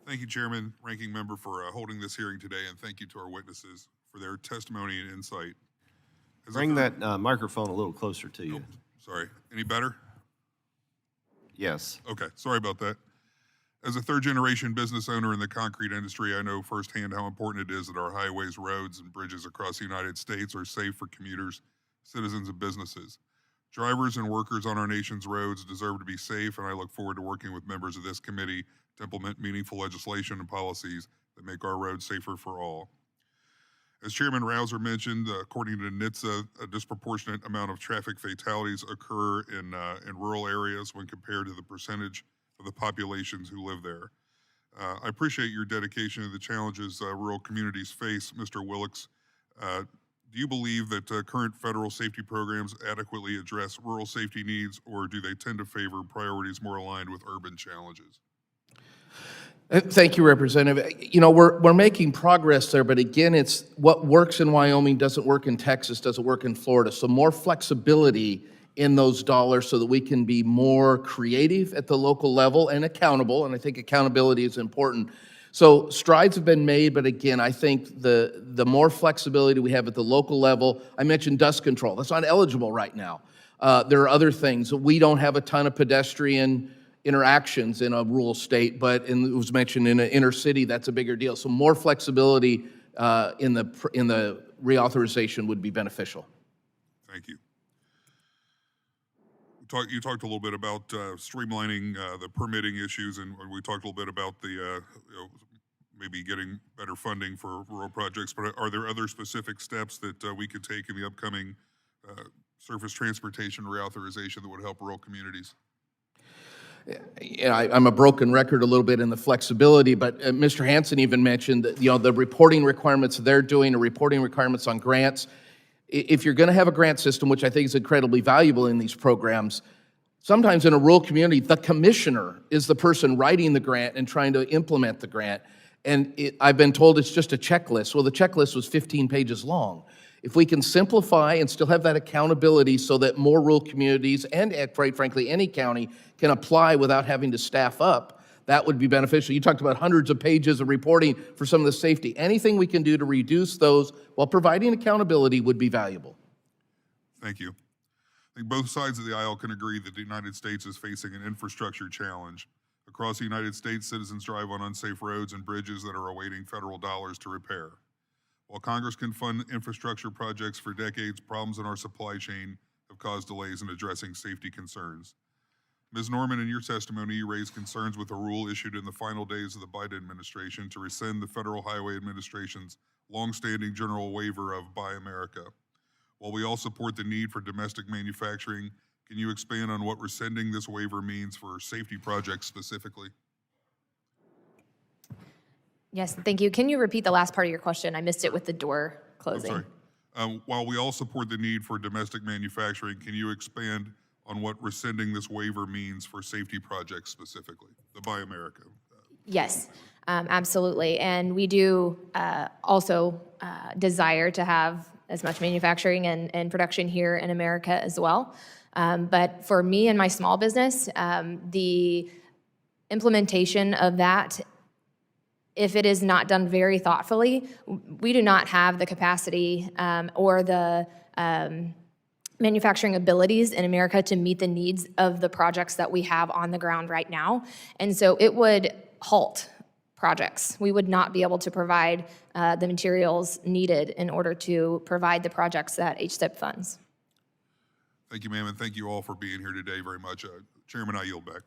Thank you, Chairman, Ranking Member, for holding this hearing today, and thank you to our witnesses for their testimony and insight. Bring that microphone a little closer to you. Oh, sorry. Any better? Yes. Okay, sorry about that. As a third-generation business owner in the concrete industry, I know firsthand how important it is that our highways, roads, and bridges across the United States are safe for commuters, citizens, and businesses. Drivers and workers on our nation's roads deserve to be safe, and I look forward to working with members of this committee to implement meaningful legislation and policies that make our roads safer for all. As Chairman Rouser mentioned, according to NHTSA, a disproportionate amount of traffic fatalities occur in rural areas when compared to the percentage of the populations who live there. I appreciate your dedication to the challenges rural communities face, Mr. Willix. Do you believe that current federal safety programs adequately address rural safety needs, or do they tend to favor priorities more aligned with urban challenges? Thank you, Representative. You know, we're making progress there, but again, it's what works in Wyoming doesn't work in Texas, doesn't work in Florida. So more flexibility in those dollars so that we can be more creative at the local level and accountable, and I think accountability is important. So strides have been made, but again, I think the more flexibility we have at the local level, I mentioned dust control. That's not eligible right now. There are other things. We don't have a ton of pedestrian interactions in a rural state, but it was mentioned in an inner city, that's a bigger deal. So more flexibility in the reauthorization would be beneficial. Thank you. You talked a little bit about streamlining the permitting issues, and we talked a little bit about the maybe getting better funding for rural projects, but are there other specific steps that we could take in the upcoming surface transportation reauthorization that would help rural communities? Yeah, I'm a broken record a little bit in the flexibility, but Mr. Hansen even mentioned that, you know, the reporting requirements they're doing, the reporting requirements on grants. If you're going to have a grant system, which I think is incredibly valuable in these programs, sometimes in a rural community, the commissioner is the person writing the grant and trying to implement the grant. And I've been told it's just a checklist. Well, the checklist was 15 pages long. If we can simplify and still have that accountability so that more rural communities and, quite frankly, any county can apply without having to staff up, that would be beneficial. You talked about hundreds of pages of reporting for some of the safety. Anything we can do to reduce those while providing accountability would be valuable. Thank you. I think both sides of the aisle can agree that the United States is facing an infrastructure challenge. Across the United States, citizens drive on unsafe roads and bridges that are awaiting federal dollars to repair. While Congress can fund infrastructure projects for decades, problems in our supply chain have caused delays in addressing safety concerns. Ms. Norman, in your testimony, you raised concerns with a rule issued in the final days of the Biden administration to rescind the Federal Highway Administration's longstanding general waiver of Buy America. While we all support the need for domestic manufacturing, can you expand on what rescinding this waiver means for safety projects specifically? Yes, thank you. Can you repeat the last part of your question? I missed it with the door closing. While we all support the need for domestic manufacturing, can you expand on what rescinding this waiver means for safety projects specifically, the Buy America? Yes, absolutely. And we do also desire to have as much manufacturing and production here in America as well. But for me and my small business, the implementation of that, if it is not done very thoughtfully, we do not have the capacity or the manufacturing abilities in America to meet the needs of the projects that we have on the ground right now. And so it would halt projects. We would not be able to provide the materials needed in order to provide the projects that HSIP funds. Thank you, ma'am, and thank you all for being here today very much. Chairman, I yield back.